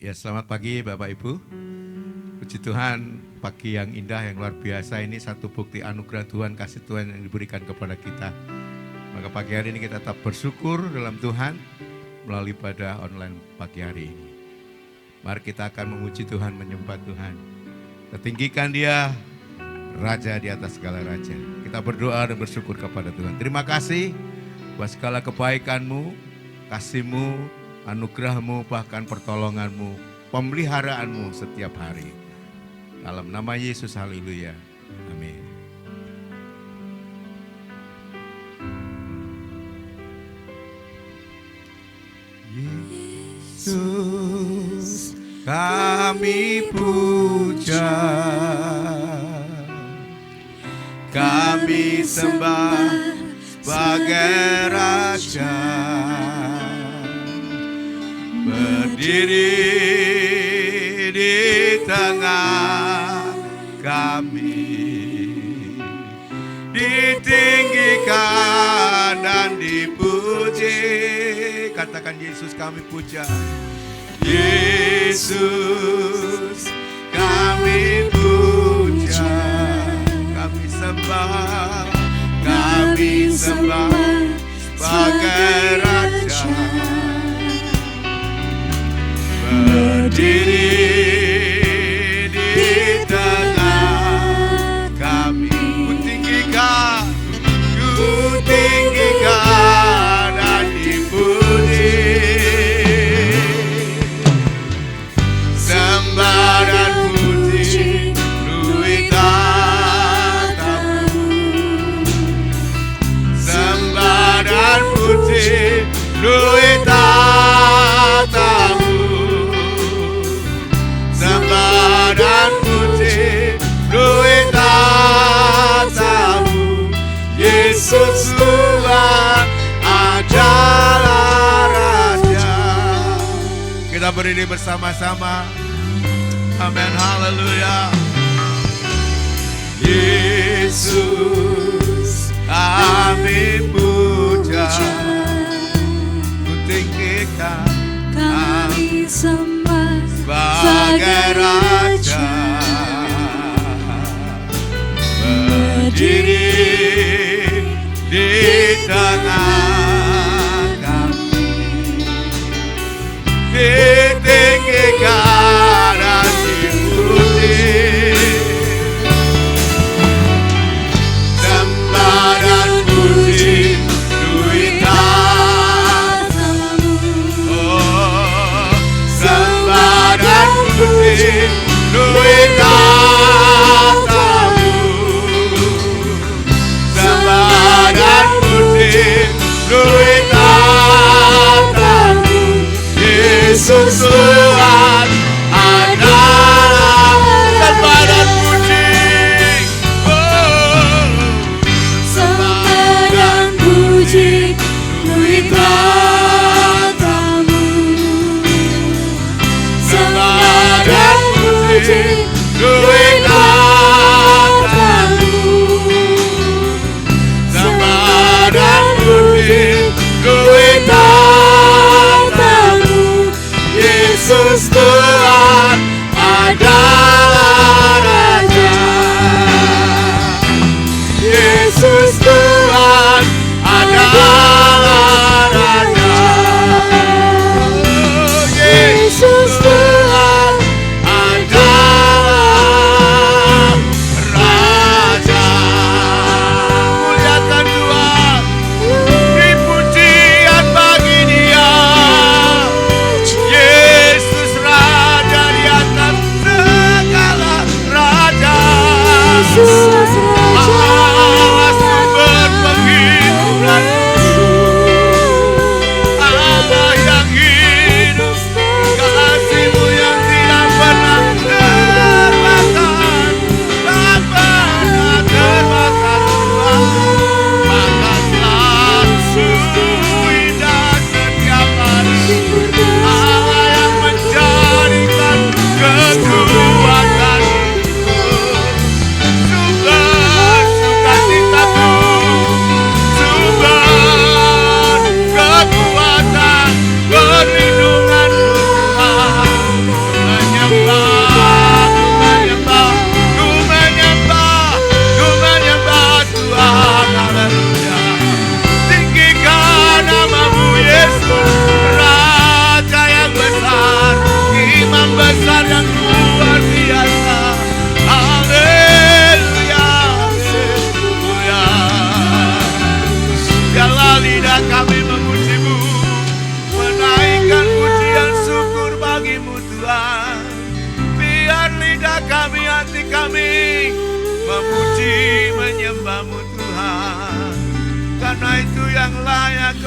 Ya, selamat pagi Bapak Ibu. Puji Tuhan, pagi yang indah, yang luar biasa ini satu bukti anugerah Tuhan, kasih Tuhan yang diberikan kepada kita. Maka pagi hari ini kita tetap bersyukur dalam Tuhan melalui ibadah online pagi hari ini. Mari kita akan memuji Tuhan, menyembah Tuhan. Kita tinggikan Dia, Raja di atas segala raja. Kita berdoa dan bersyukur kepada Tuhan. Terima kasih buat segala kebaikan-Mu, kasih-Mu, anugerah-Mu, bahkan pertolongan-Mu, pemeliharaanmu setiap hari. Dalam nama Yesus, haleluya. Amin. Yesus, kami puja, kami sembah sebagai Raja. Berdiri di tengah kami, ditinggikan dan dipuji. Katakan Yesus kami puja. Yesus kami puja, kami sembah sebagai Raja. Berdiri di tengah kami, ku tinggikan dan dipuji. Sembah dan puji luit tatamu, sembah dan puji luit tatamu. Dan puji luit tatamu. Yesus Tuhan adalah Raja. Kita berdiri bersama-sama. Amin, haleluya. Yesus kami puja, ku tinggikan, kami sembah sebagai Raja. Berdiri di tengah kami, ditinggikan dan dipuji. Sembah dan puji luit tatamu. Oh, sembah dan puji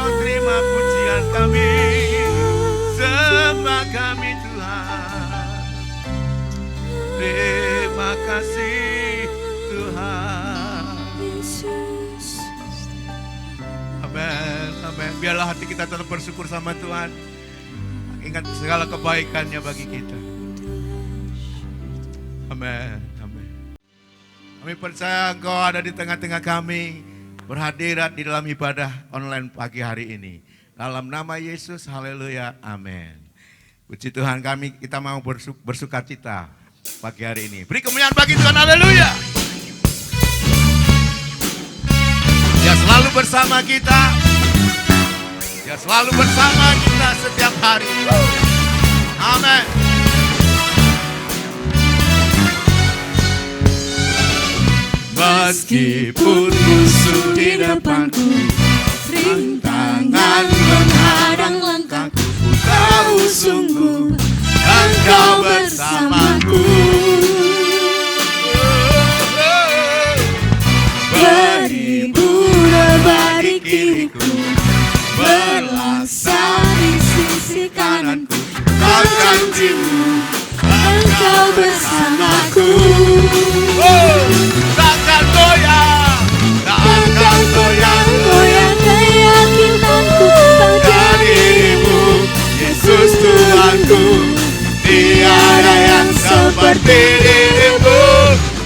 Kau terima pujian kami, sembah kami Tuhan. Terima kasih Tuhan. Amin, amin. Biarlah hati kita tetap bersyukur sama Tuhan. Ingat segala kebaikannya bagi kita. Amin, amin. Kami percaya Engkau ada di tengah-tengah kami, berhadirat di dalam ibadah online pagi hari ini. Dalam nama Yesus, haleluya, amin. Puji Tuhan, kita mau bersuka cita pagi hari ini. Beri kemuliaan bagi Tuhan, haleluya. Dia selalu bersama kita. Dia selalu bersama kita setiap hari. Amin. Meskipun musuh di depanku, rintangan menghadang langkahku, ku tahu sungguh Engkau bersamaku. Beribu rebah di kiriku, berlaksana di sisi kananku, kau janjimu Engkau bersamaku. Takkan goyang, takkan goyang keyakinanku pada dirimu, Yesus Tuhanku. Tiada yang seperti dirimu,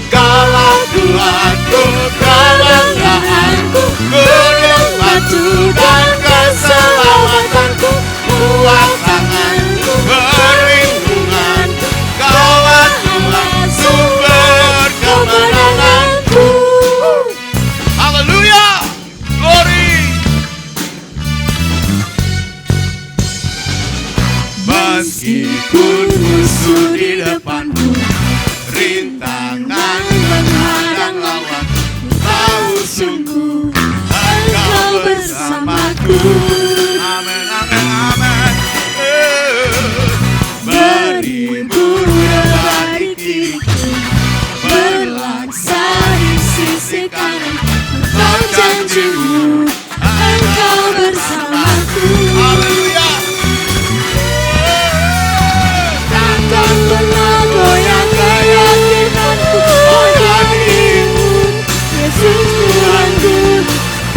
Kaulah Tuhanku, kebanggaanku, gunung batu dan keselamatanku, kuat tanganku, perlindungan, Kaulah Tuhan, sumber kemenanganku. Haleluya, glory. Meskipun musuh di depanku, rintangan menghadang lawan, tahu sungguh Engkau bersamaku. Amin, amin, amin. Beribu rebah di kiriku, berlaksana di sisi kanan, Kau janjimu Engkau bersamaku. Haleluya. Takkan pernah goyang keyakinanku pada dirimu, Yesus Tuhanku.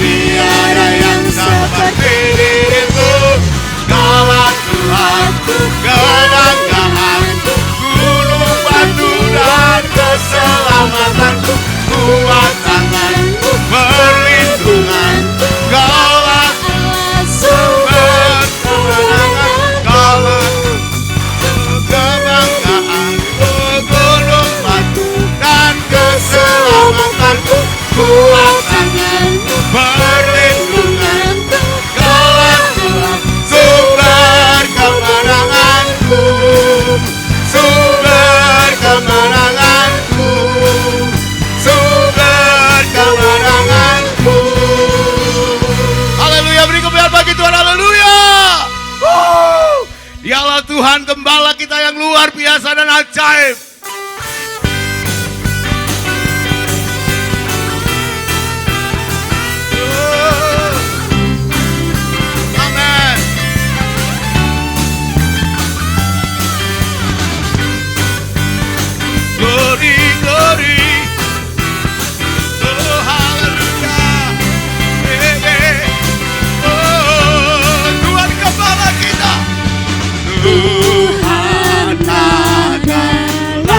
Tiada yang seperti dirimu, Kaulah Tuhanku, kebanggaanku, gunung batu dan keselamatanku, kuat tanganku, perlindunganku, Kaulah sumber kemenangan, Kaulah kebanggaanku, gunung batu dan keselamatanku, kuat tanganku, perlindunganku, Kaulah Tuhan, sumber kemenanganku, sumber kemenanganku, sumber kemenanganku. Haleluya, beri kemuliaan bagi Tuhan, haleluya. Dialah Tuhan gembala kita yang luar biasa dan ajaib. Amin. Glory, glory. Oh, haleluya. Oh, Tuhan gembala kita. Tuhan adalah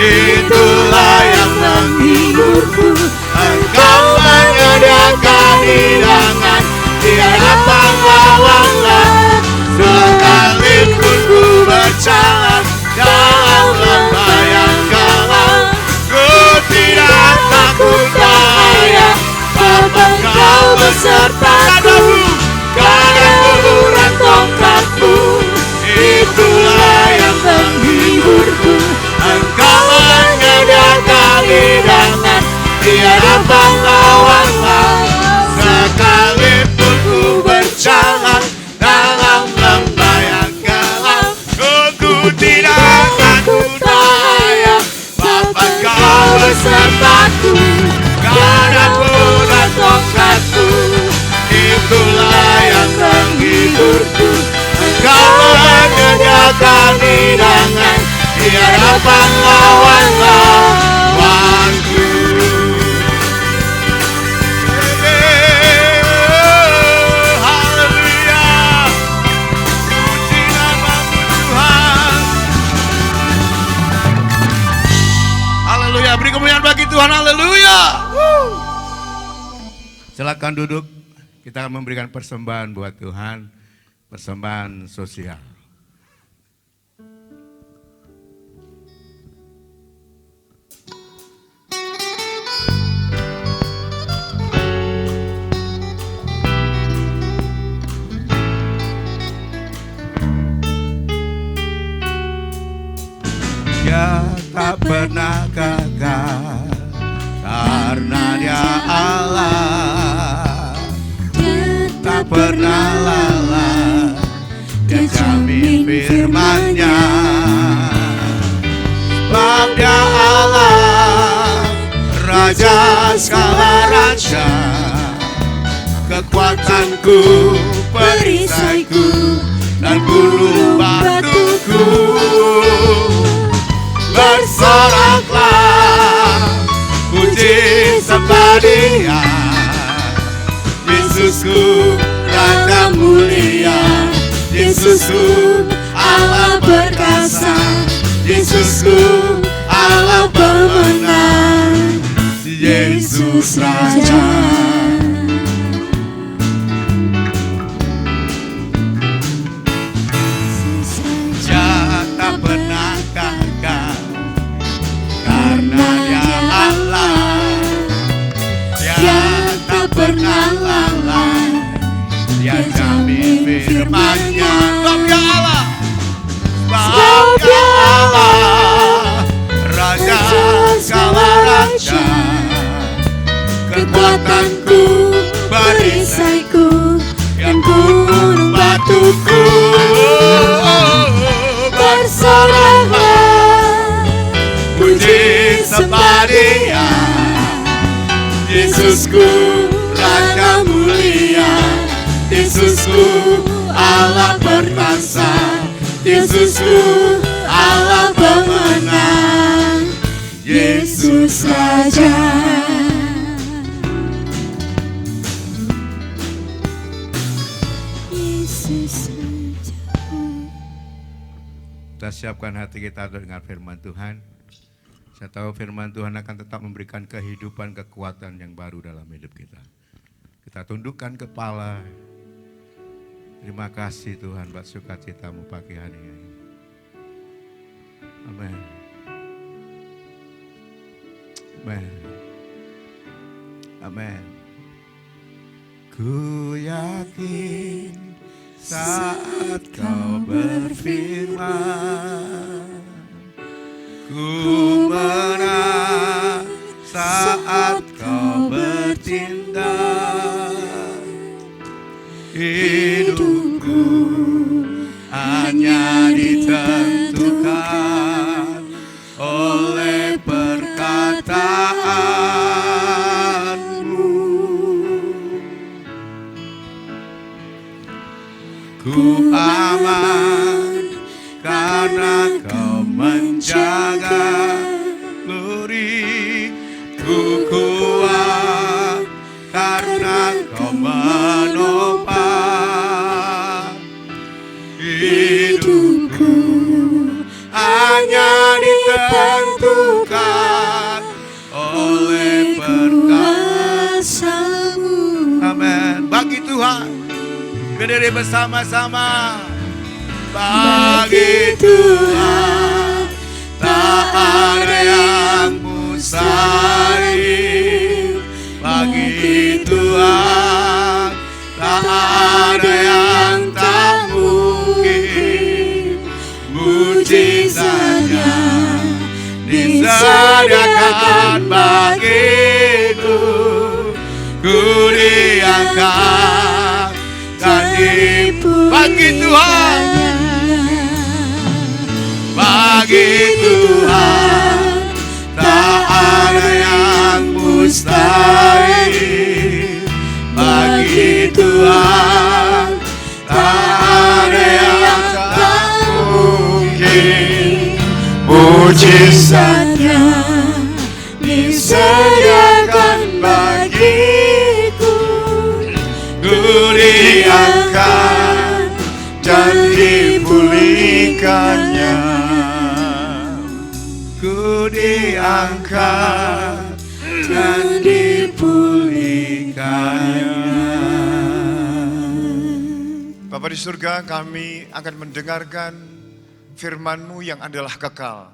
itulah yang menghiburku. Engkau menyediakan hidangan di hadapan lawan-lawan. Sekalipun ku berjalan dalam lembah yang gelap, ku tidak takut bahaya, sebab Engkau besertaku. Kadamu dan tongkatmu, itulah yang menghiburku. Engkau menyediakan hidangan di hadapan lawan-lawan. Sekalipun ku berjalan dalam lembah yang gelap, ku tidak takut bahaya, sebab Engkau besertaku. Kadamu dan tongkatmu, itulah yang menghiburku. Engkau menyediakan hidangan di hadapan lawan-lawanku. Haleluya, puji nama-Mu Tuhan. Haleluya, beri kemuliaan bagi Tuhan. Haleluya. Silakan duduk. Kita akan memberikan persembahan buat Tuhan, persembahan sosial. Dia tak pernah gagal karena Dia Allah. Tak pernah lalai, Dia jamin firman-Nya. Sebab Dia Allah, Raja segala raja, kekuatanku, perisaiku, dan gunung batuku. Bersoraklah, puji sembah Dia, Yesusku Raja mulia, Yesusku Allah perkasa, Yesusku Allah pemenang, Yesus Raja. Dia tak pernah gagal karena Dia Allah. Dia tak pernah lalai, Dia jamin firman-Nya. Sebab Dia Allah, sebab Dia Allah, Raja segala raja, kekuatanku, perisaiku, dan gunung batuku. Bersoraklah, puji sembah Dia, Yesusku Raja mulia, Yesusku Allah perkasa, Yesusku Allah pemenang, Yesus Raja. Yesus Raja. Kita siapkan hati kita dengan firman Tuhan. Saya tahu firman Tuhan akan tetap memberikan kehidupan, kekuatan yang baru dalam hidup kita. Kita tundukkan kepala. Terima kasih Tuhan buat sukacita-Mu pagi hari ini. Amin. Amin. Amin. Ku yakin saat Kau berfirman, ku menang saat Kau bertindak. Hidupku hanya ditentukan oleh perkataan-Mu. Ku aman karena Kau menjaga. Glory, ku kuat karena Kau menopang. Hidupku hanya ditentukan Tuhan. Berdiri bersama-sama. Bagi Tuhan tak ada yang mustahil. Bagi Tuhan tak ada yang tak mungkin. Mujizatnya disediakan bagiku. Ku diangkat dan bagi Tuhan, bagi Tuhan tak ada yang mustahil. Bagi Tuhan tak ada yang tak mungkin. Mujizatnya disediakan bagiku. Ku diangkat dan dipulihkannya. Ku diangkat dan dipulihkannya. Bapa di surga, kami akan mendengarkan firman-Mu yang adalah kekal.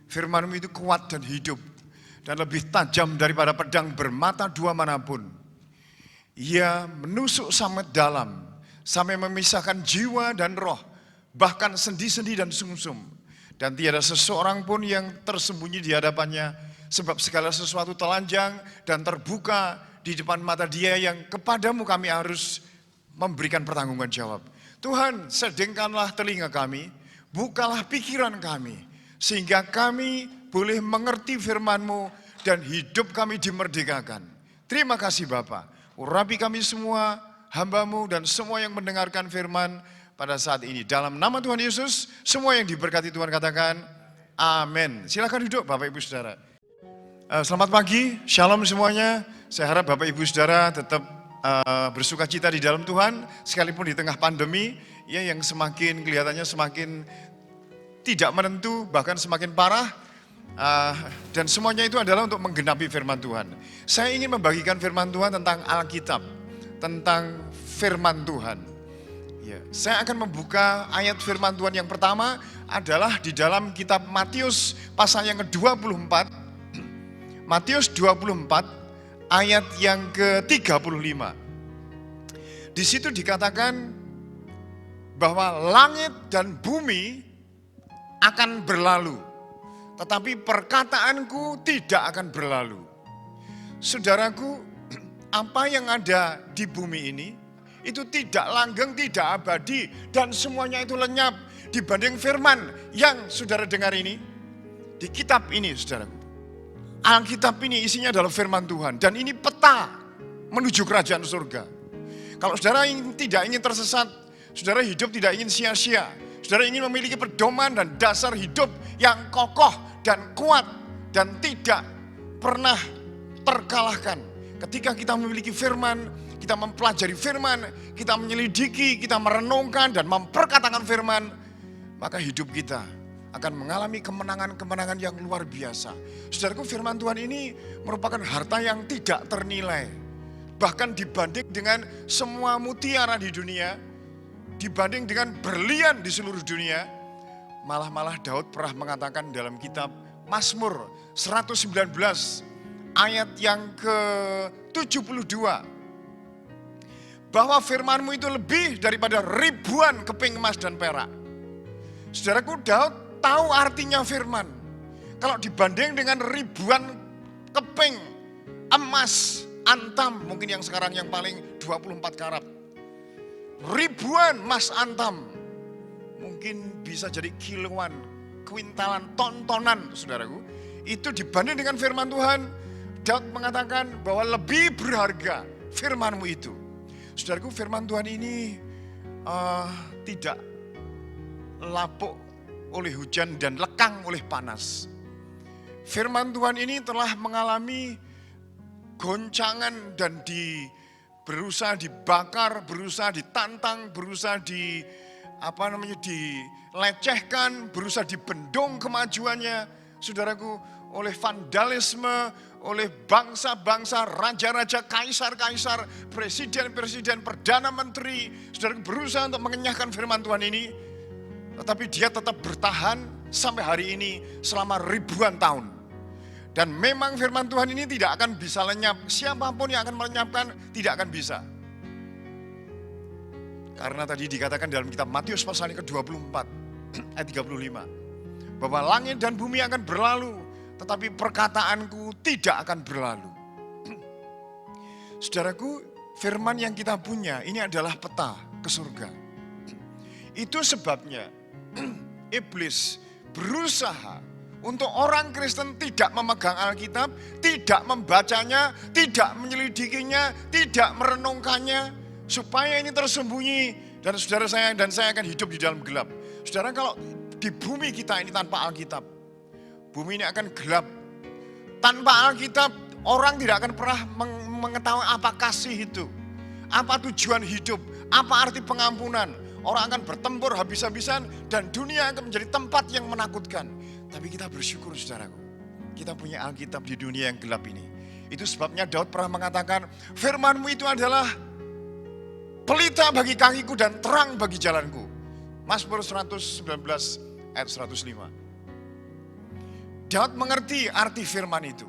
Firman-Mu itu kuat dan hidup dan lebih tajam daripada pedang bermata dua manapun. Ia menusuk sampai dalam, sampai memisahkan jiwa dan roh, bahkan sendi-sendi dan sumsum. Dan tiada seseorang pun yang tersembunyi di hadapannya, sebab segala sesuatu telanjang dan terbuka di depan mata Dia yang kepadamu kami harus memberikan pertanggungan jawab. Tuhan, sedengkanlah telinga kami, bukalah pikiran kami, sehingga kami boleh mengerti firman-Mu dan hidup kami dimerdekakan. Terima kasih Bapa. Urapi kami semua, hamba-Mu dan semua yang mendengarkan firman pada saat ini. Dalam nama Tuhan Yesus, semua yang diberkati Tuhan katakan, amin. Silakan duduk Bapak Ibu Saudara. Selamat pagi, shalom semuanya. Saya harap Bapak Ibu Saudara tetap bersuka cita di dalam Tuhan, sekalipun di tengah pandemi, ya yang semakin kelihatannya semakin tidak menentu, bahkan semakin parah. Dan semuanya itu adalah untuk menggenapi firman Tuhan. Saya ingin membagikan firman Tuhan tentang Alkitab, tentang firman Tuhan. Ya, saya akan membuka ayat firman Tuhan yang pertama adalah di dalam kitab Matius pasal yang ke-24. Matius 24 ayat yang ke-35. Di situ dikatakan bahwa langit dan bumi akan berlalu, tetapi perkataanku tidak akan berlalu. Saudaraku, apa yang ada di bumi ini, itu tidak langgeng, tidak abadi, dan semuanya itu lenyap dibanding firman yang saudara dengar ini. Di kitab ini, saudaraku, Alkitab ini isinya adalah firman Tuhan, dan ini peta menuju kerajaan surga. Kalau saudara tidak ingin tersesat, saudara hidup tidak ingin sia-sia, saudara ingin memiliki pedoman dan dasar hidup yang kokoh dan kuat dan tidak pernah terkalahkan. Ketika kita memiliki firman, kita mempelajari firman, kita menyelidiki, kita merenungkan dan memperkatakan firman, maka hidup kita akan mengalami kemenangan-kemenangan yang luar biasa. Saudaraku, firman Tuhan ini merupakan harta yang tidak ternilai. Bahkan dibanding dengan semua mutiara di dunia, dibanding dengan berlian di seluruh dunia, malah Daud pernah mengatakan dalam kitab Mazmur 119 ayat yang ke-72 bahwa firman-Mu itu lebih daripada ribuan keping emas dan perak. Saudaraku, Daud tahu artinya firman. Kalau dibanding dengan ribuan keping emas antam, mungkin yang sekarang yang paling 24 karat. Ribuan emas antam, mungkin bisa jadi kiloan, kuintalan, tontonan, saudaraku. Itu dibanding dengan firman Tuhan, Daud mengatakan bahwa lebih berharga firman-Mu itu. Saudaraku, firman Tuhan ini tidak lapuk oleh hujan dan lekang oleh panas. Firman Tuhan ini telah mengalami goncangan dan berusaha dibakar, berusaha ditantang, berusaha dilecehkan, berusaha dibendung kemajuannya, saudaraku, oleh vandalisme, oleh bangsa-bangsa, raja-raja, kaisar-kaisar, presiden-presiden, perdana menteri, saudara berusaha untuk mengenyahkan firman Tuhan ini, tetapi dia tetap bertahan sampai hari ini selama ribuan tahun. Dan memang firman Tuhan ini tidak akan bisa lenyap, siapapun yang akan melenyapkan tidak akan bisa. Karena tadi dikatakan dalam kitab Matius pasal ke-24 ayat 35, bahwa langit dan bumi akan berlalu, tetapi perkataanku tidak akan berlalu. Saudaraku, firman yang kita punya ini adalah peta ke surga. Itu sebabnya iblis berusaha untuk orang Kristen tidak memegang Alkitab, tidak membacanya, tidak menyelidikinya, tidak merenungkannya, supaya ini tersembunyi dan saudara saya dan saya akan hidup di dalam gelap. Saudara, kalau di bumi kita ini tanpa Alkitab, bumi ini akan gelap. Tanpa Alkitab, orang tidak akan pernah mengetahui apa kasih itu, apa tujuan hidup, apa arti pengampunan. Orang akan bertempur habis-habisan dan dunia akan menjadi tempat yang menakutkan. Tapi kita bersyukur saudaraku, kita punya Alkitab di dunia yang gelap ini. Itu sebabnya Daud pernah mengatakan, firman-Mu itu adalah pelita bagi kakiku dan terang bagi jalanku. Mazmur 119 ayat 105. Daud mengerti arti firman itu.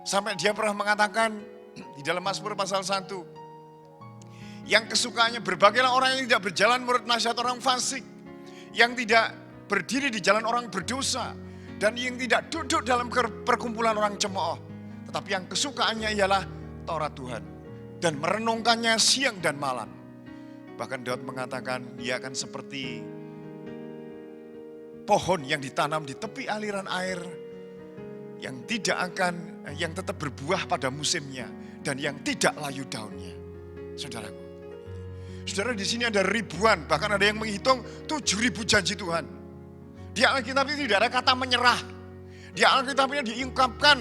Sampai dia pernah mengatakan di dalam Mazmur pasal 1, yang kesukaannya berbagailah orang yang tidak berjalan menurut nasihat orang fasik, yang tidak berdiri di jalan orang berdosa, dan yang tidak duduk dalam perkumpulan orang cemooh. Tetapi yang kesukaannya ialah Taurat Tuhan, dan merenungkannya siang dan malam. Bahkan Daud mengatakan dia akan seperti pohon yang ditanam di tepi aliran air, yang tetap berbuah pada musimnya, dan yang tidak layu daunnya. Saudaraku, saudara, di sini ada ribuan, bahkan ada yang menghitung 7.000 janji Tuhan. Di Alkitab ini tidak ada kata menyerah. Di Alkitab ini diungkapkan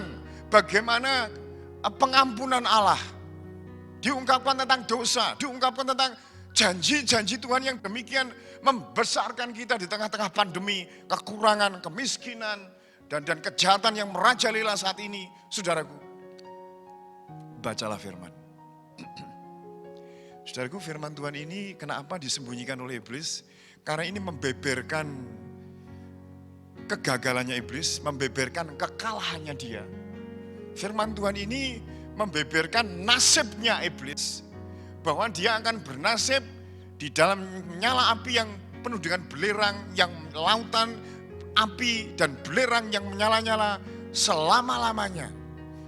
bagaimana pengampunan Allah. Diungkapkan tentang dosa, diungkapkan tentang janji-janji Tuhan yang demikian membesarkan kita di tengah-tengah pandemi, kekurangan, kemiskinan, dan kejahatan yang merajalela saat ini. Saudaraku, bacalah firman. Saudaraku, firman Tuhan ini kenapa disembunyikan oleh iblis? Karena ini membeberkan kegagalannya iblis, membeberkan kekalahannya dia. Firman Tuhan ini membeberkan nasibnya iblis, bahwa dia akan bernasib di dalam nyala api yang penuh dengan belerang, yang lautan api dan belerang yang menyala-nyala selama-lamanya.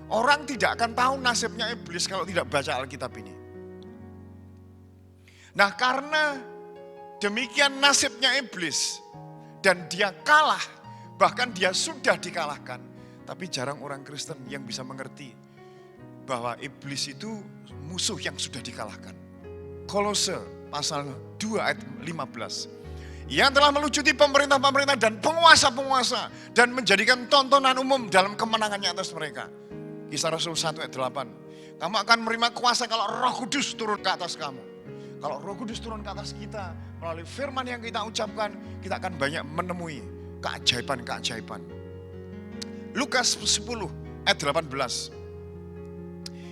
Orang tidak akan tahu nasibnya iblis kalau tidak baca Alkitab ini. Nah, karena demikian nasibnya iblis dan dia kalah, bahkan dia sudah dikalahkan. Tapi jarang orang Kristen yang bisa mengerti bahwa iblis itu musuh yang sudah dikalahkan. Kolose pasal 2 ayat 15. Yang telah melucuti pemerintah-pemerintah dan penguasa-penguasa dan menjadikan tontonan umum dalam kemenangannya atas mereka. Kisah Rasul 1 ayat 8. Kamu akan menerima kuasa kalau Roh Kudus turun ke atas kamu. Kalau Roh Kudus turun ke atas kita, melalui firman yang kita ucapkan, kita akan banyak menemui keajaiban-keajaiban. Lukas 10 ayat 18.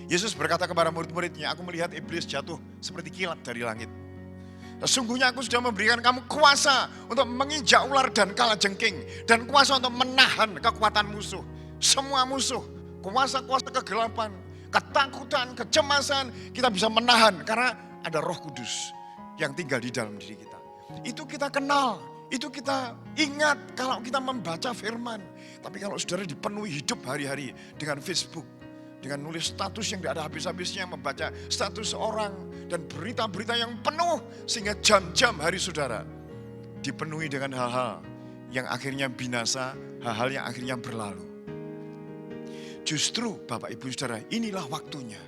Yesus berkata kepada murid-muridnya, aku melihat iblis jatuh seperti kilat dari langit. Sesungguhnya aku sudah memberikan kamu kuasa untuk menginjak ular dan kalajengking, dan kuasa untuk menahan kekuatan musuh. Semua musuh, kuasa-kuasa kegelapan, ketakutan, kecemasan, kita bisa menahan karena ada Roh Kudus yang tinggal di dalam diri kita. Itu kita kenal, itu kita ingat kalau kita membaca firman. Tapi kalau saudara dipenuhi hidup hari-hari dengan Facebook, dengan nulis status yang tidak ada habis-habisnya, membaca status orang dan berita-berita yang penuh, sehingga jam-jam hari saudara dipenuhi dengan hal-hal yang akhirnya binasa, hal-hal yang akhirnya berlalu. Justru Bapak Ibu Saudara, inilah waktunya.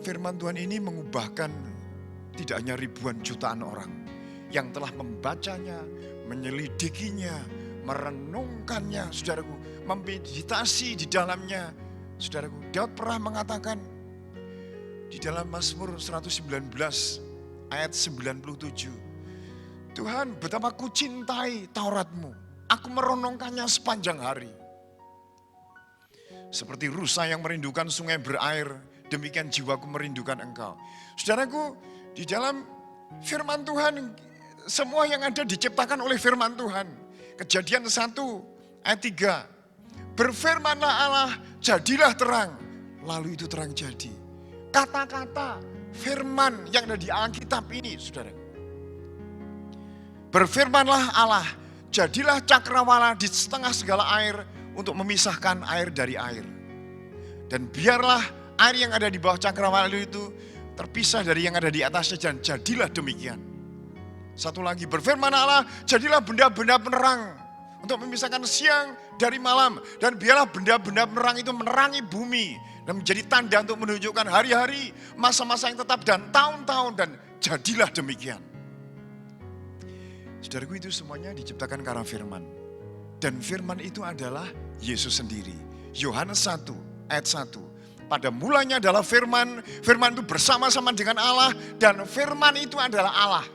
Firman Tuhan ini mengubahkan tidak hanya ribuan jutaan orang yang telah membacanya, menyelidikinya, merenungkannya, saudaraku, memeditasi di dalamnya. Saudaraku, Daud pernah mengatakan di dalam Mazmur 119 ayat 97, Tuhan, betapa ku cintai Taurat-Mu, aku merenungkannya sepanjang hari. Seperti rusa yang merindukan sungai berair, demikian jiwaku merindukan engkau. Saudaraku, di dalam firman Tuhan, semua yang ada diciptakan oleh firman Tuhan. Kejadian 1 ayat 3. Berfirmanlah Allah, jadilah terang. Lalu itu terang jadi. Kata-kata firman yang ada di Alkitab ini, saudara. Berfirmanlah Allah, jadilah cakrawala di setengah segala air untuk memisahkan air dari air. Dan biarlah air yang ada di bawah cakrawala itu terpisah dari yang ada di atasnya, dan jadilah demikian. Satu lagi, berfirman Allah, jadilah benda-benda penerang untuk memisahkan siang dari malam. Dan biarlah benda-benda penerang itu menerangi bumi dan menjadi tanda untuk menunjukkan hari-hari, masa-masa yang tetap dan tahun-tahun, dan jadilah demikian. Saudaraku, itu semuanya diciptakan karena firman. Dan firman itu adalah Yesus sendiri. Yohanes 1 ayat 1. Pada mulanya adalah firman, firman itu bersama-sama dengan Allah, dan firman itu adalah Allah.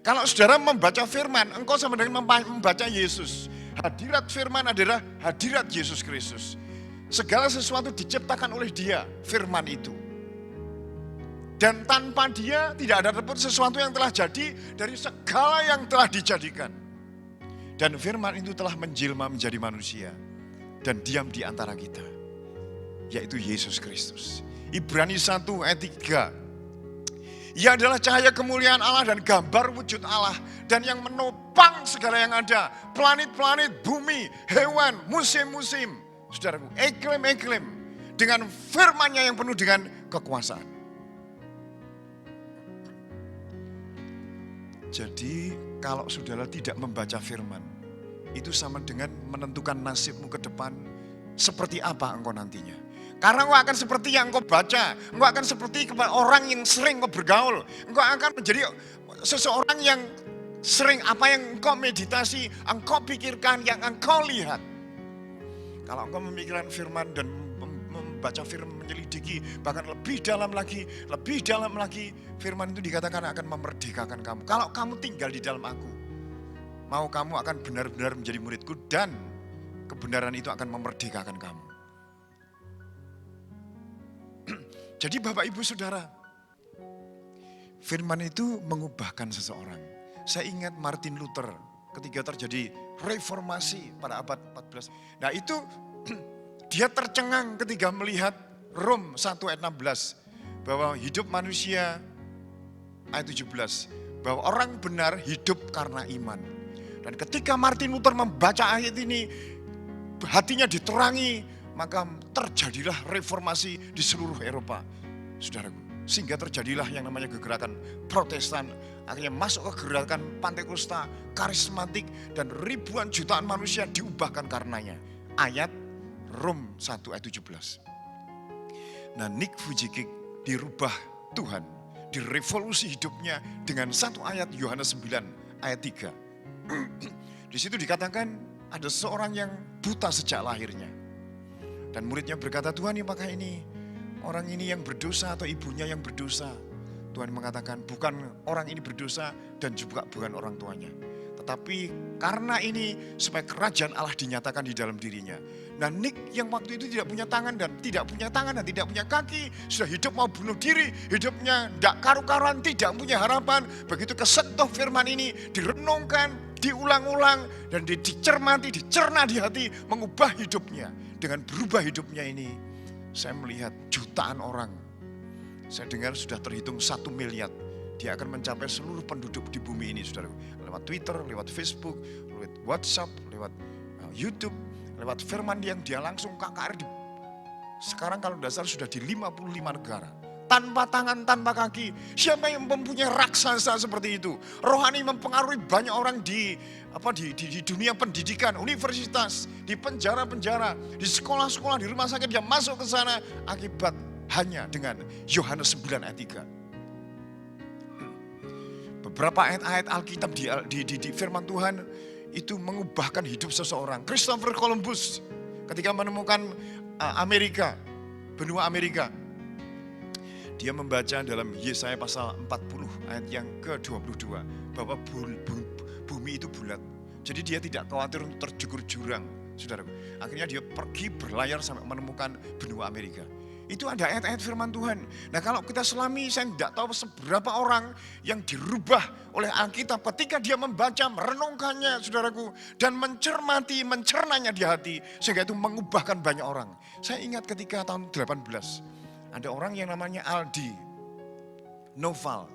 Kalau saudara membaca firman, engkau sama dengan membaca Yesus. Hadirat firman adalah hadirat Yesus Kristus. Segala sesuatu diciptakan oleh Dia, firman itu. Dan tanpa Dia tidak ada pun sesuatu yang telah jadi dari segala yang telah dijadikan. Dan firman itu telah menjelma menjadi manusia dan diam di antara kita, yaitu Yesus Kristus. Ibrani 1 ayat 3. Ia adalah cahaya kemuliaan Allah dan gambar wujud Allah, dan yang menopang segala yang ada, planet-planet, bumi, hewan, musim-musim, saudaraku, iklim-iklim, dengan firman-Nya yang penuh dengan kekuasaan. Jadi kalau saudara tidak membaca firman, itu sama dengan menentukan nasibmu ke depan seperti apa engkau nantinya. Karena engkau akan seperti yang engkau baca, engkau akan seperti orang yang sering engkau bergaul, engkau akan menjadi seseorang yang sering apa yang engkau meditasi, engkau pikirkan, yang engkau lihat. Kalau engkau memikirkan firman dan membaca firman, menyelidiki, bahkan lebih dalam lagi, firman itu dikatakan akan memerdekakan kamu. Kalau kamu tinggal di dalam aku, mau kamu akan benar-benar menjadi muridku, dan kebenaran itu akan memerdekakan kamu. Jadi Bapak Ibu Saudara, firman itu mengubahkan seseorang. Saya ingat Martin Luther ketika terjadi reformasi pada abad 14. Nah itu dia tercengang ketika melihat Rom 1 ayat 16. Bahwa hidup manusia, ayat 17. Bahwa orang benar hidup karena iman. Dan ketika Martin Luther membaca ayat ini, hatinya diterangi, maka terjadilah reformasi di seluruh Eropa, saudaraku. Sehingga terjadilah yang namanya kegerakan Protestan, akhirnya masuk ke gerakan Pentakosta, karismatik, dan ribuan jutaan manusia diubahkan karenanya. Ayat Rom 1 ayat 17. Nah, Nick Vujicic dirubah Tuhan, direvolusi hidupnya dengan satu ayat Yohanes 9 ayat 3. Di situ dikatakan ada seorang yang buta sejak lahirnya. Dan muridnya berkata, Tuhan, apakah ini orang ini yang berdosa atau ibunya yang berdosa? Tuhan mengatakan, bukan orang ini berdosa dan juga bukan orang tuanya. Tetapi karena ini supaya kerajaan Allah dinyatakan di dalam dirinya. Nah, Nick yang waktu itu tidak punya tangan dan tidak punya kaki, sudah hidup mau bunuh diri, hidupnya tidak karu-karuan, tidak punya harapan. Begitu kesentuh firman ini, direnungkan, diulang-ulang, dan dicermati, dicerna di hati, mengubah hidupnya. Dengan berubah hidupnya ini, saya melihat jutaan orang. Saya dengar sudah terhitung 1 miliar. Dia akan mencapai seluruh penduduk di bumi ini, saudara. Lewat Twitter, lewat Facebook, lewat WhatsApp, lewat YouTube, lewat firman yang dia langsung KKR. Sekarang kalau tidak salah sudah di 55 negara. Tanpa tangan, tanpa kaki. Siapa yang mempunyai raksasa seperti itu? Rohani mempengaruhi banyak orang di dunia pendidikan, universitas, di penjara-penjara, di sekolah-sekolah, di rumah sakit. Dia masuk ke sana akibat hanya dengan Yohanes 9 ayat 3. Beberapa ayat-ayat Alkitab di firman Tuhan itu mengubahkan hidup seseorang. Christopher Columbus ketika menemukan Amerika, benua Amerika, dia membaca dalam Yesaya pasal 40 ayat yang ke-22 bahwa bumi itu bulat. Jadi dia tidak khawatir untuk terjegur jurang saudaraku. Akhirnya dia pergi berlayar sampai menemukan benua Amerika. Itu ada ayat-ayat firman Tuhan. Nah kalau kita selami, saya tidak tahu seberapa orang yang dirubah oleh Alkitab ketika dia membaca, merenungkannya saudaraku. Dan mencermati, mencernanya di hati. Sehingga itu mengubahkan banyak orang. Saya ingat ketika tahun 18, ada orang yang namanya Aldi Noval.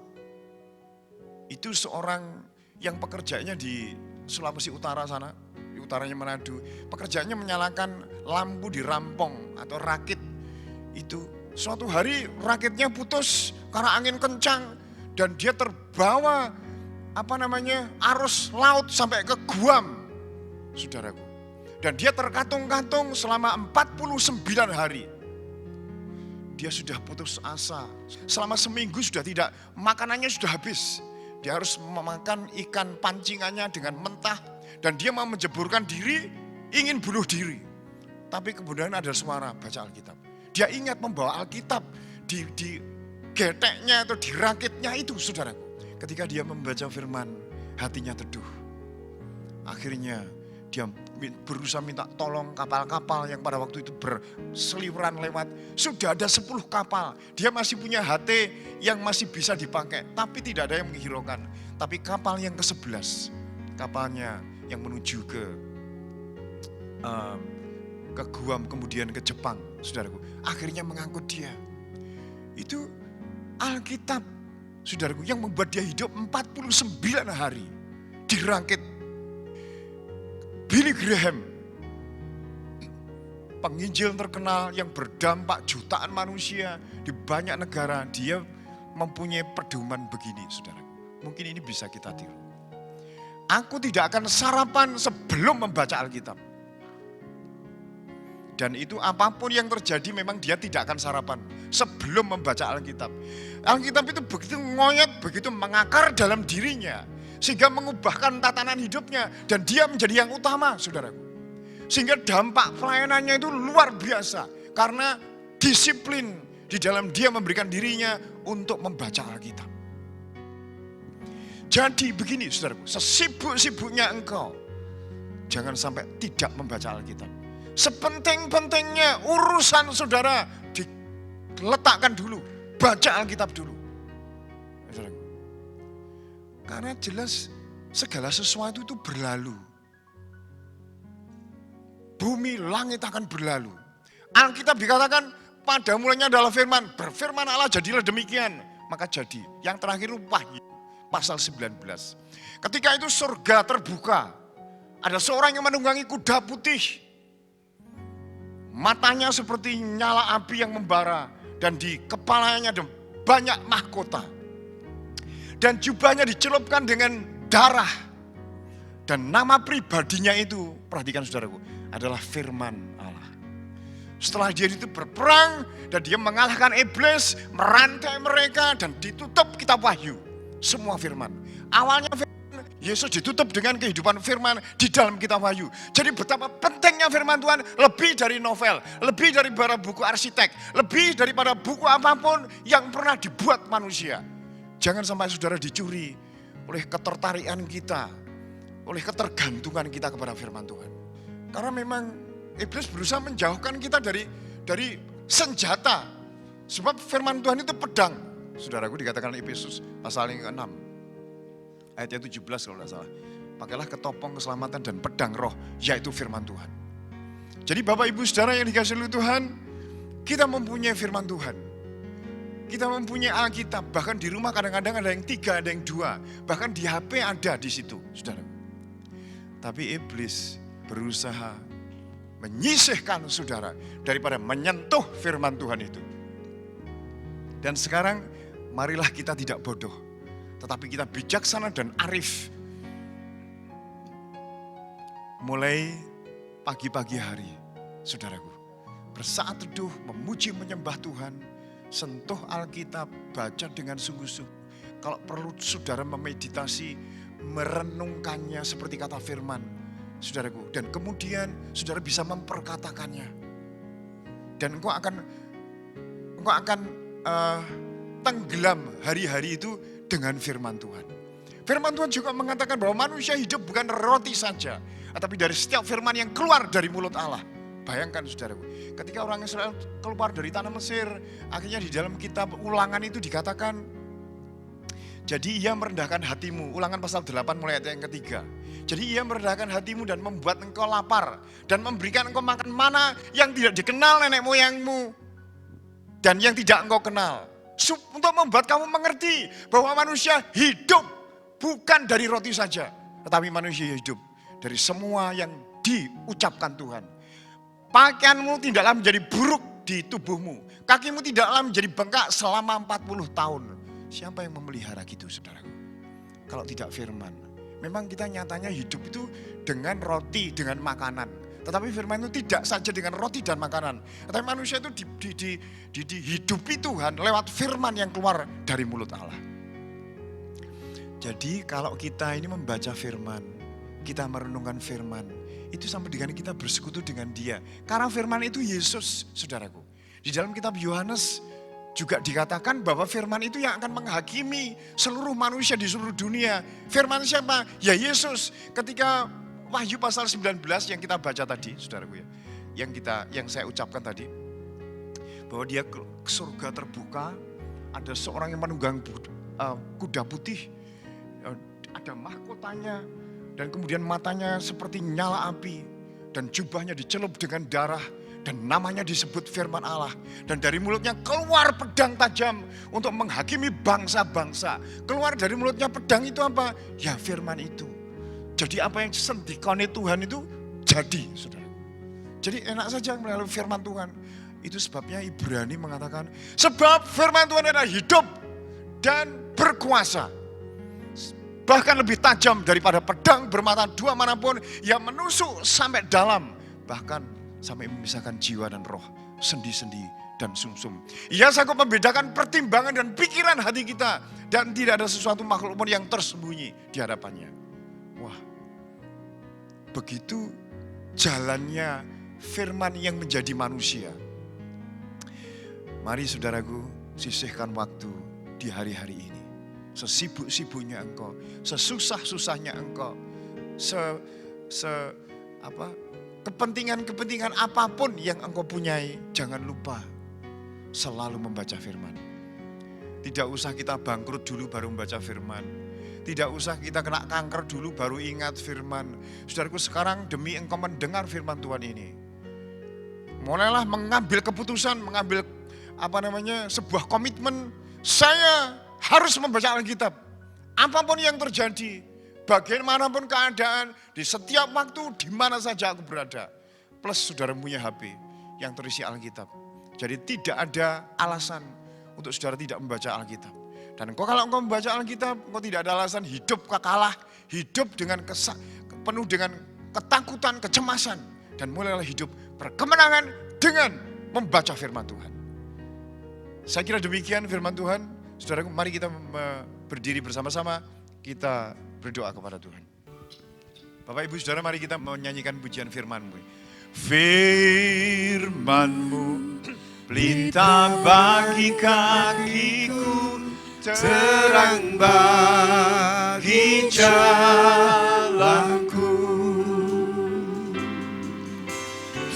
Itu seorang yang pekerjaannya di Sulawesi Utara sana, di utaranya Manado. Pekerjaannya menyalakan lampu di rampong atau rakit. Itu suatu hari rakitnya putus karena angin kencang dan dia terbawa arus laut sampai ke Guam, saudaraku. Dan dia terkatung-katung selama 49 hari. Dia sudah putus asa. Selama seminggu sudah tidak, makanannya sudah habis. Dia harus memakan ikan pancingannya dengan mentah. Dan dia mau menjeburkan diri, ingin bunuh diri. Tapi kemudian ada suara baca Alkitab. Dia ingat membawa Alkitab di geteknya atau di rakitnya itu, saudaraku. Ketika dia membaca firman, hatinya teduh. Akhirnya dia berusaha minta tolong kapal-kapal yang pada waktu itu berseliweran lewat. Sudah ada 10 kapal. Dia masih punya HT yang masih bisa dipakai. Tapi tidak ada yang menghiraukan. Tapi kapal yang ke-11, kapalnya yang menuju ke Guam, kemudian ke Jepang, saudaraku. Akhirnya mengangkut dia. Itu Alkitab, saudaraku, yang membuat dia hidup 49 hari dirangkit. Billy Graham, penginjil terkenal yang berdampak jutaan manusia di banyak negara, dia mempunyai pedoman begini, saudaraku. Mungkin ini bisa kita tiru. Aku tidak akan sarapan sebelum membaca Alkitab. Dan itu apapun yang terjadi memang dia tidak akan sarapan sebelum membaca Alkitab. Alkitab itu begitu ngoyot, begitu mengakar dalam dirinya. Sehingga mengubahkan tatanan hidupnya. Dan dia menjadi yang utama, saudaraku. Sehingga dampak pelayanannya itu luar biasa. Karena disiplin di dalam dia memberikan dirinya untuk membaca Alkitab. Jadi begini, saudaraku, sesibuk-sibuknya engkau, jangan sampai tidak membaca Alkitab. Sepenting-pentingnya urusan saudara diletakkan dulu. Baca Alkitab dulu. Karena jelas segala sesuatu itu berlalu. Bumi, langit akan berlalu. Alkitab dikatakan pada mulanya adalah firman. Berfirman Allah jadilah demikian. Maka jadi. Yang terakhir Wahyu pasal 19. Ketika itu surga terbuka. Ada seorang yang menunggangi kuda putih. Matanya seperti nyala api yang membara. Dan di kepalanya ada banyak mahkota. Dan jubahnya dicelupkan dengan darah. Dan nama pribadinya itu, perhatikan saudaraku, adalah firman Allah. Setelah dia itu berperang dan dia mengalahkan iblis, merantai mereka dan ditutup kitab Wahyu. Semua firman. Awalnya firman, Yesus ditutup dengan kehidupan firman di dalam kitab Wahyu. Jadi betapa pentingnya firman Tuhan lebih dari novel, lebih daripada buku arsitek, lebih daripada buku apapun yang pernah dibuat manusia. Jangan sampai saudara dicuri oleh ketertarikan kita, oleh ketergantungan kita kepada firman Tuhan. Karena memang iblis berusaha menjauhkan kita dari senjata. Sebab firman Tuhan itu pedang. Saudaraku, dikatakan Efesus pasal yang ke-6. Ayatnya 17 kalau tidak salah. Pakailah ketopong keselamatan dan pedang roh, yaitu firman Tuhan. Jadi Bapak Ibu Saudara yang dikasihi oleh Tuhan, kita mempunyai firman Tuhan. Kita mempunyai Alkitab, bahkan di rumah kadang-kadang ada yang 3, ada yang 2. Bahkan di HP ada di situ, saudara. Tapi iblis berusaha menyisihkan saudara daripada menyentuh firman Tuhan itu. Dan sekarang marilah kita tidak bodoh, tetapi kita bijaksana dan arif. Mulai pagi-pagi hari, saudaraku, bersaat teduh, memuji menyembah Tuhan, sentuh Alkitab, baca dengan sungguh-sungguh. Kalau perlu saudara memeditasi, merenungkannya seperti kata firman, saudaraku. Dan kemudian saudara bisa memperkatakannya. Dan engkau akan tenggelam hari-hari itu dengan firman Tuhan. Firman Tuhan juga mengatakan bahwa manusia hidup bukan roti saja. tetapi dari setiap firman yang keluar dari mulut Allah. Bayangkan saudaraku, ketika orang Israel keluar dari tanah Mesir, akhirnya di dalam kitab Ulangan itu dikatakan, jadi ia merendahkan hatimu. Ulangan pasal 8 mulai ayat yang ketiga. Jadi ia merendahkan hatimu dan membuat engkau lapar, dan memberikan engkau makan mana yang tidak dikenal nenek moyangmu, dan yang tidak engkau kenal. Untuk membuat kamu mengerti bahwa manusia hidup bukan dari roti saja, tetapi manusia hidup dari semua yang diucapkan Tuhan. Pakaianmu tidaklah menjadi buruk di tubuhmu. Kakimu tidaklah menjadi bengkak selama 40 tahun. Siapa yang memelihara gitu, saudaraku? Kalau tidak firman. Memang kita nyatanya hidup itu dengan roti, dengan makanan. Tetapi firman itu tidak saja dengan roti dan makanan. Tetapi manusia itu dihidupi Tuhan lewat firman yang keluar dari mulut Allah. Jadi kalau kita ini membaca firman, kita merenungkan firman, itu sampai dengan kita bersekutu dengan Dia. Karena firman itu Yesus, saudaraku. Di dalam kitab Yohanes juga dikatakan bahwa firman itu yang akan menghakimi seluruh manusia di seluruh dunia. Firman siapa? Ya Yesus. Ketika Wahyu pasal 19 yang kita baca tadi, saudaraku ya, yang saya ucapkan tadi, bahwa dia ke surga terbuka, ada seorang yang menunggang kuda putih, ada mahkotanya, dan kemudian matanya seperti nyala api, dan jubahnya dicelup dengan darah, dan namanya disebut firman Allah. Dan dari mulutnya keluar pedang tajam untuk menghakimi bangsa-bangsa. Keluar dari mulutnya pedang itu apa? Ya firman itu. Jadi apa yang disendikane Tuhan itu jadi, saudara. Jadi enak saja melalui firman Tuhan. Itu sebabnya Ibrani mengatakan, sebab firman Tuhan adalah hidup dan berkuasa. Bahkan lebih tajam daripada pedang bermata dua manapun yang menusuk sampai dalam. Bahkan sampai memisahkan jiwa dan roh, sendi-sendi dan sumsum. Ia sanggup membedakan pertimbangan dan pikiran hati kita. Dan tidak ada sesuatu makhluk pun yang tersembunyi di hadapannya. Wah, begitu jalannya firman yang menjadi manusia. Mari saudaraku, sisihkan waktu di hari-hari ini. Sesibuk-sibuknya engkau, sesusah-susahnya engkau, kepentingan-kepentingan apapun yang engkau punyai, jangan lupa selalu membaca firman. Tidak usah kita bangkrut dulu baru membaca firman. Tidak usah kita kena kanker dulu baru ingat firman. Saudaraku, sekarang demi engkau mendengar firman Tuhan ini, mulailah mengambil keputusan, mengambil sebuah komitmen. Saya harus membaca Alkitab. Apapun yang terjadi, bagaimanapun keadaan, di setiap waktu, di mana saja aku berada. Plus saudara punya HP yang terisi Alkitab. Jadi tidak ada alasan untuk saudara tidak membaca Alkitab. Dan kalau engkau membaca Alkitab, engkau tidak ada alasan hidup kalah, hidup dengan penuh dengan ketakutan, kecemasan. Dan mulailah hidup berkemenangan dengan membaca firman Tuhan. Saya kira demikian firman Tuhan. Saudaraku, mari kita berdiri bersama-sama, kita berdoa kepada Tuhan. Bapak Ibu Saudara, mari kita menyanyikan pujian firman-Mu. Firman-Mu pelita bagi kakiku, terang bagi jalanku.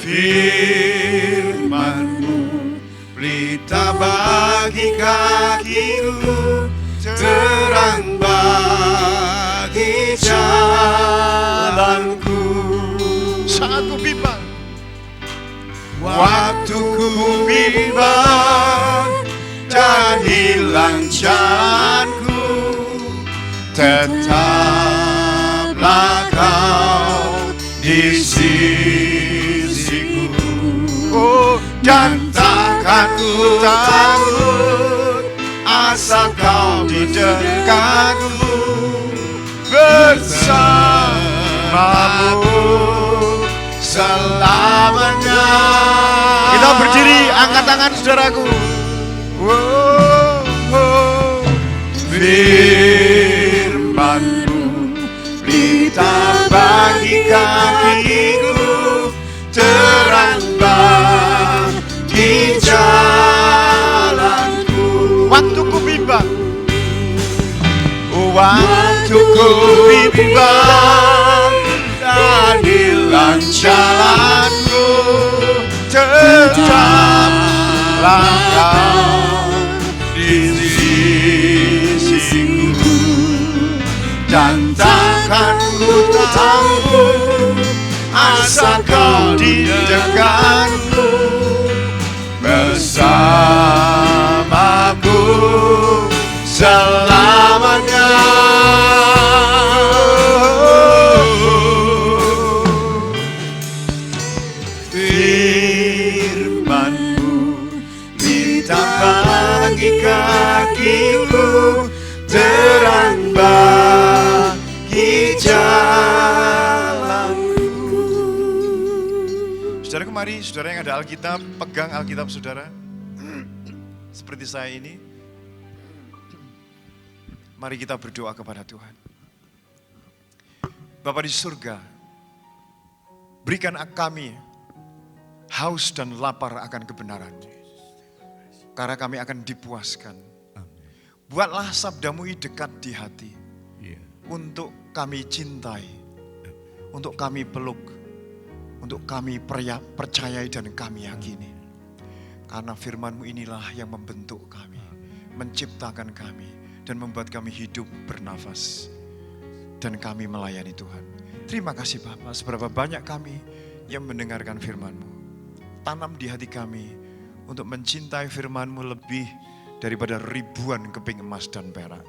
Firman-Mu pelita bagi kakiku, terang bagi jalanku. Saat ku bimbang, waktu ku bimbang dan hilang jalanku, tetaplah Kau di sisiku. Oh, dan takkan ku takut asal Kau di dekatku, bersamamu selamanya. Kita berdiri, angkat tangan saudaraku. Firman-Mu pelita bagi kakiku, terang bagi jalanku. Waktu ku bimbang, waktu ku bimbang dan Kau di sisiku, dan takkan ku tangguh asal kau di dekatku, bersamaku selamanya. Kakiku terang bagi jalanku. Saudara, kemari, saudara yang ada Alkitab, pegang Alkitab saudara. Seperti saya ini. Mari kita berdoa kepada Tuhan. Bapa di surga, berikan kami haus dan lapar akan kebenaran. Karena kami akan dipuaskan. Buatlah sabdamu dekat di hati. Untuk kami cintai. Untuk kami peluk. Untuk kami percayai dan kami yakini. Karena firman-Mu inilah yang membentuk kami. Menciptakan kami. Dan membuat kami hidup bernafas. Dan kami melayani Tuhan. Terima kasih Bapak. Seberapa banyak kami yang mendengarkan firman-Mu. Tanam di hati kami. Untuk mencintai firman-Mu lebih daripada ribuan keping emas dan perak.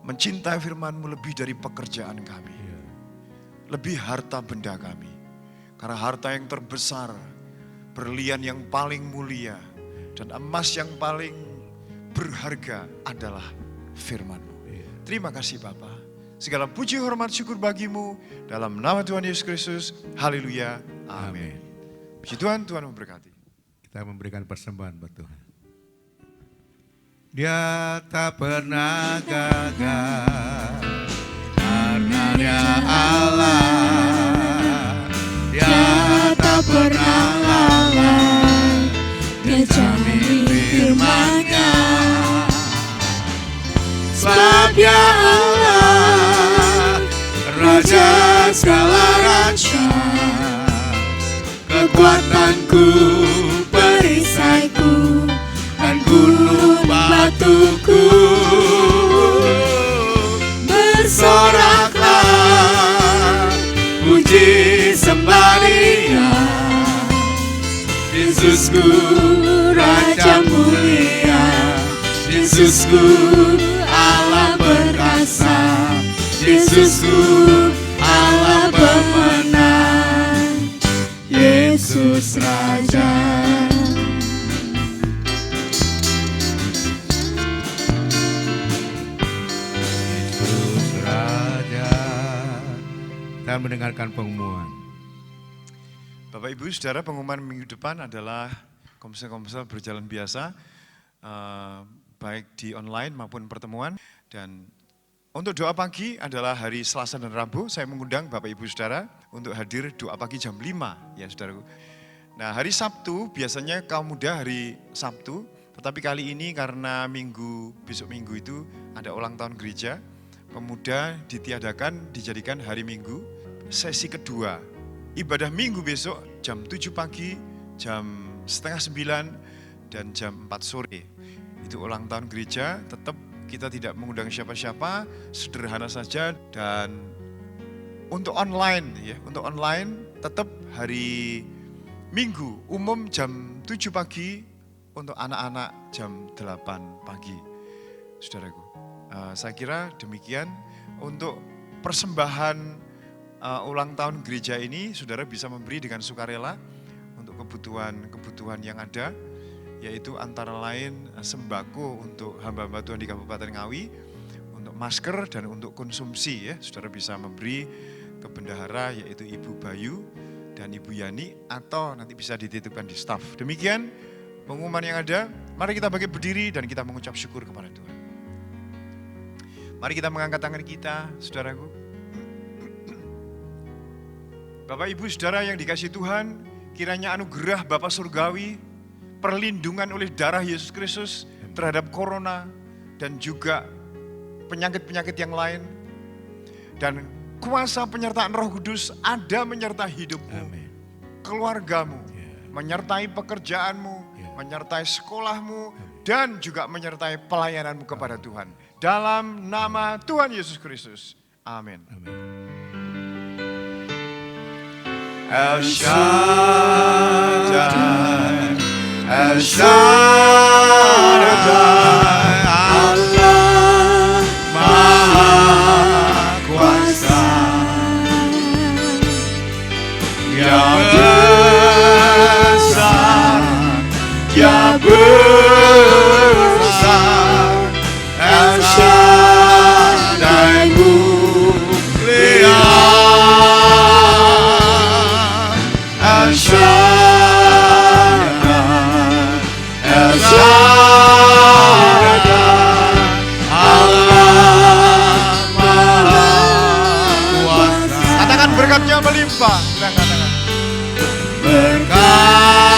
Mencintai firman-Mu lebih dari pekerjaan kami. Lebih harta benda kami. Karena harta yang terbesar, berlian yang paling mulia, dan emas yang paling berharga adalah firman-Mu. Terima kasih Bapa. Segala puji, hormat, syukur bagi-Mu. Dalam nama Tuhan Yesus Kristus. Haleluya. Amin. Puji Tuhan, Tuhan memberkati. Kita memberikan persembahan buat Tuhan. Dia tak pernah gagal, karena Dia Allah. Dia tak pernah lalai, Dia jamin firman-Nya. Sebab Dia Allah, Raja segala raja, kekuatanku, perisaiku, dan gunung batuku. Bersoraklah, puji sembah Dia, Yesusku Raja mulia, Yesusku Allah perkasa, Yesusku Allah pemenang, Yesus Raja. Kita mendengarkan pengumuman. Bapak Ibu Saudara, pengumuman minggu depan adalah komsel-komsel berjalan biasa, baik di online maupun pertemuan. Dan untuk doa pagi adalah hari Selasa dan Rabu, saya mengundang Bapak Ibu Saudara untuk hadir doa pagi jam 5 ya saudaraku. Nah hari Sabtu biasanya kaum muda hari Sabtu, tetapi kali ini karena besok minggu itu ada ulang tahun gereja, pemuda ditiadakan, dijadikan hari Minggu, sesi kedua. Ibadah Minggu besok jam 7 pagi, jam 8:30, dan jam 4 sore. Itu ulang tahun gereja, tetap kita tidak mengundang siapa-siapa, sederhana saja. Dan untuk online, tetap hari Minggu, umum jam 7 pagi, untuk anak-anak jam 8 pagi. Saudaraku. Saya kira demikian untuk persembahan ulang tahun gereja ini, saudara bisa memberi dengan sukarela untuk kebutuhan yang ada, yaitu antara lain sembako untuk hamba-hamba Tuhan di Kabupaten Ngawi, untuk masker dan untuk konsumsi ya, saudara bisa memberi ke bendahara yaitu Ibu Bayu dan Ibu Yani, atau nanti bisa dititipkan di staf. Demikian pengumuman yang ada. Mari kita bangkit berdiri dan kita mengucap syukur kepada Tuhan. Mari kita mengangkat tangan kita, saudaraku. Bapak Ibu Saudara yang dikasihi Tuhan, kiranya anugerah Bapa Surgawi, perlindungan oleh darah Yesus Kristus terhadap corona dan juga penyakit-penyakit yang lain, dan kuasa penyertaan Roh Kudus ada menyertai hidupmu, keluargamu, menyertai pekerjaanmu, menyertai sekolahmu, dan juga menyertai pelayananmu kepada Tuhan. Dalam nama Tuhan Yesus Kristus. Amin. El Shaddai, El Shaddai, Allah Maha Kuasa, Yang besar, Yang besar, El Shaddai mulia, El Shaddai, El Shaddai, Allah Maha Kuasa. Katakan berkatnya melimpah. Kita katakan berkatnya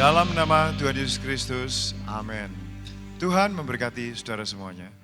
dalam nama Tuhan Yesus Kristus, amin. Tuhan memberkati saudara semuanya.